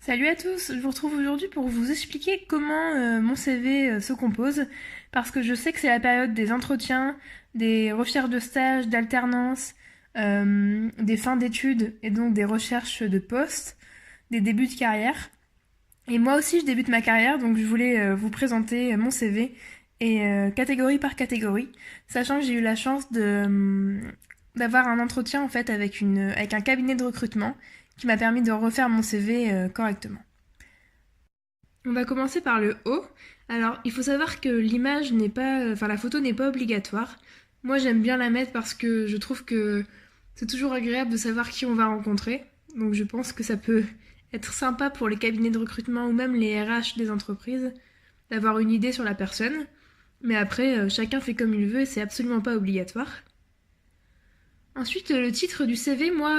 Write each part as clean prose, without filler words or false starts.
Salut à tous, je vous retrouve aujourd'hui pour vous expliquer comment mon CV se compose, parce que je sais que c'est la période des entretiens, des recherches de stage, d'alternance, des fins d'études et donc des recherches de postes, des débuts de carrière. Et moi aussi je débute ma carrière, donc je voulais vous présenter mon CV et catégorie par catégorie, sachant que j'ai eu la chance d'avoir un entretien en fait avec un cabinet de recrutement qui m'a permis de refaire mon CV correctement. On va commencer par le haut. Alors, il faut savoir que l'image n'est pas, enfin la photo n'est pas obligatoire. Moi, j'aime bien la mettre parce que je trouve que c'est toujours agréable de savoir qui on va rencontrer. Donc, je pense que ça peut être sympa pour les cabinets de recrutement ou même les RH des entreprises d'avoir une idée sur la personne. Mais après, chacun fait comme il veut et c'est absolument pas obligatoire. Ensuite, le titre du CV, moi,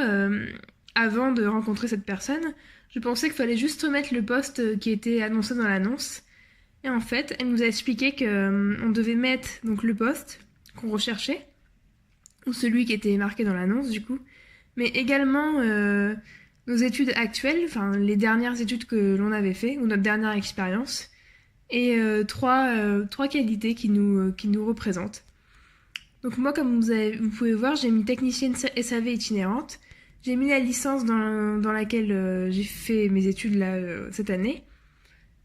avant de rencontrer cette personne, je pensais qu'il fallait juste remettre le poste qui était annoncé dans l'annonce. Et en fait, elle nous a expliqué qu'on devait mettre donc le poste qu'on recherchait, ou celui qui était marqué dans l'annonce du coup, mais également nos études actuelles, enfin les dernières études que l'on avait fait, ou notre dernière expérience, et trois qualités qui nous représentent. Donc moi, comme vous pouvez voir, j'ai mis technicienne SAV itinérante. J'ai mis la licence dans laquelle j'ai fait mes études là, cette année.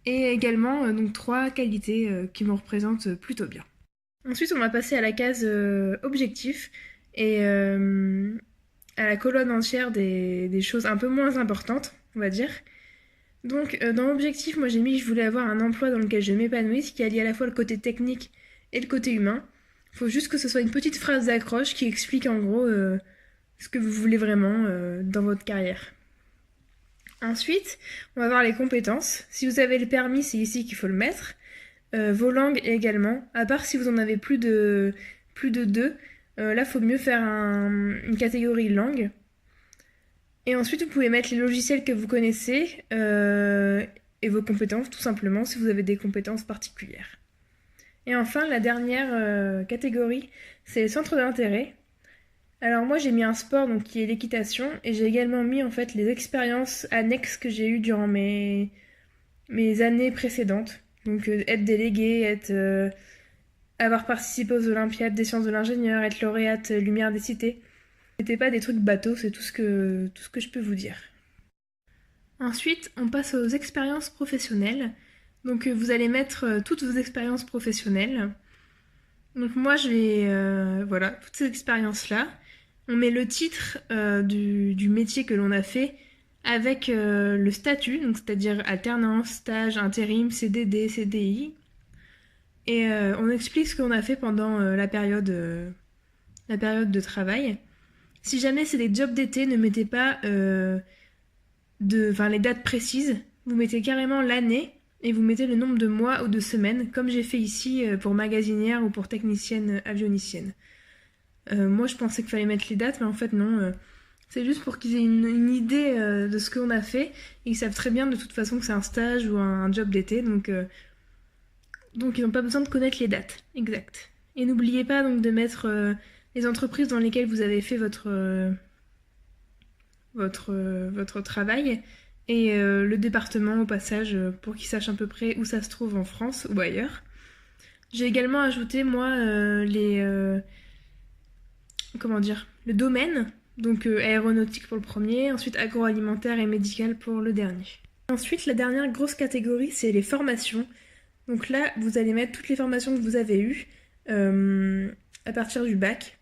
Et également donc trois qualités qui me représentent plutôt bien. Ensuite, on va passer à la case objectif et à la colonne entière des choses un peu moins importantes, on va dire. Donc, dans l'objectif, moi j'ai mis que je voulais avoir un emploi dans lequel je m'épanouisse, qui allie à la fois le côté technique et le côté humain. Il faut juste que ce soit une petite phrase d'accroche qui explique en gros ce que vous voulez vraiment dans votre carrière. Ensuite, on va voir les compétences. Si vous avez le permis, c'est ici qu'il faut le mettre. Vos langues également, à part si vous en avez plus de deux. Là, il faut mieux faire une catégorie langue. Et ensuite, vous pouvez mettre les logiciels que vous connaissez et vos compétences, tout simplement, si vous avez des compétences particulières. Et enfin, la dernière catégorie, c'est les centres d'intérêt. Alors moi, j'ai mis un sport donc qui est l'équitation et j'ai également mis en fait les expériences annexes que j'ai eues durant mes années précédentes. Donc être délégué, avoir participé aux Olympiades des sciences de l'ingénieur, être lauréate Lumière des cités. C'était pas des trucs bateaux, c'est tout ce que je peux vous dire. Ensuite, on passe aux expériences professionnelles. Donc vous allez mettre toutes vos expériences professionnelles. Donc moi j'ai voilà toutes ces expériences là. On met le titre du métier que l'on a fait avec le statut, donc c'est-à-dire alternance, stage, intérim, CDD, CDI. Et on explique ce qu'on a fait pendant la période de travail. Si jamais c'est des jobs d'été, ne mettez pas les dates précises. Vous mettez carrément l'année et vous mettez le nombre de mois ou de semaines, comme j'ai fait ici pour magasinière ou pour technicienne avionicienne. Moi, je pensais qu'il fallait mettre les dates, mais en fait, non. C'est juste pour qu'ils aient une idée de ce qu'on a fait. Et ils savent très bien de toute façon que c'est un stage ou un job d'été, donc ils n'ont pas besoin de connaître les dates exactes. Et n'oubliez pas donc de mettre les entreprises dans lesquelles vous avez fait votre travail et le département au passage pour qu'ils sachent à peu près où ça se trouve en France ou ailleurs. J'ai également ajouté moi comment dire, le domaine, donc aéronautique pour le premier, ensuite agroalimentaire et médical pour le dernier. Ensuite, la dernière grosse catégorie, c'est les formations. Donc là, vous allez mettre toutes les formations que vous avez eues à partir du bac.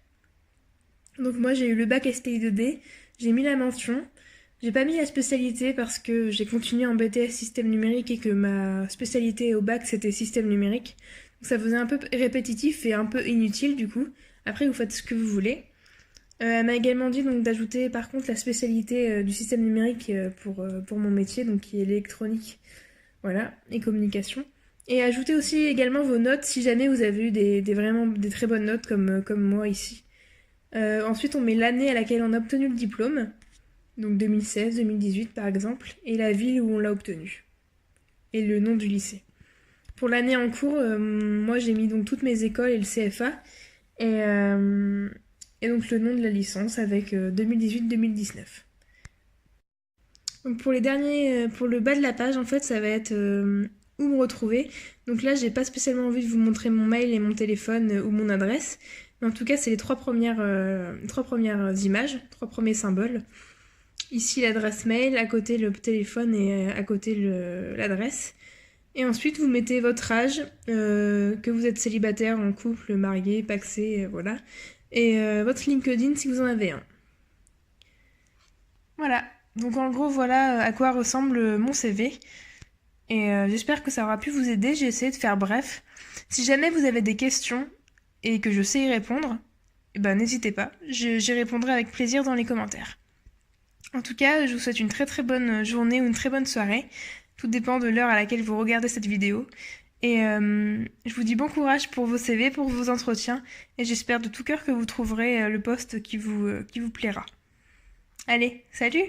Donc moi, j'ai eu le bac STI 2D, j'ai mis la mention. J'ai pas mis la spécialité parce que j'ai continué en BTS système numérique et que ma spécialité au bac c'était système numérique. Donc ça faisait un peu répétitif et un peu inutile du coup. Après, vous faites ce que vous voulez. Elle m'a également dit donc d'ajouter par contre la spécialité du système numérique pour mon métier, donc qui est l'électronique, voilà, et communication. Et ajouter aussi également vos notes si jamais vous avez eu vraiment des très bonnes notes comme moi ici. Ensuite, on met l'année à laquelle on a obtenu le diplôme, donc 2016, 2018 par exemple, et la ville où on l'a obtenu, et le nom du lycée. Pour l'année en cours, moi j'ai mis donc toutes mes écoles et le CFA, et donc le nom de la licence avec 2018-2019. Donc pour les derniers, pour le bas de la page, en fait, ça va être où me retrouver. Donc là, j'ai pas spécialement envie de vous montrer mon mail et mon téléphone ou mon adresse. Mais en tout cas, c'est les trois premières images, trois premiers symboles. Ici, l'adresse mail, à côté le téléphone et à côté l'adresse. Et ensuite, vous mettez votre âge, que vous êtes célibataire, en couple, marié, pacsé, voilà. Et votre LinkedIn si vous en avez un. Voilà. Donc en gros, voilà à quoi ressemble mon CV. Et j'espère que ça aura pu vous aider. J'ai essayé de faire bref. Si jamais vous avez des questions et que je sais y répondre, eh ben, n'hésitez pas. J'y répondrai avec plaisir dans les commentaires. En tout cas, je vous souhaite une très très bonne journée ou une très bonne soirée. Tout dépend de l'heure à laquelle vous regardez cette vidéo. Et je vous dis bon courage pour vos CV, pour vos entretiens. Et j'espère de tout cœur que vous trouverez le poste qui vous plaira. Allez, salut!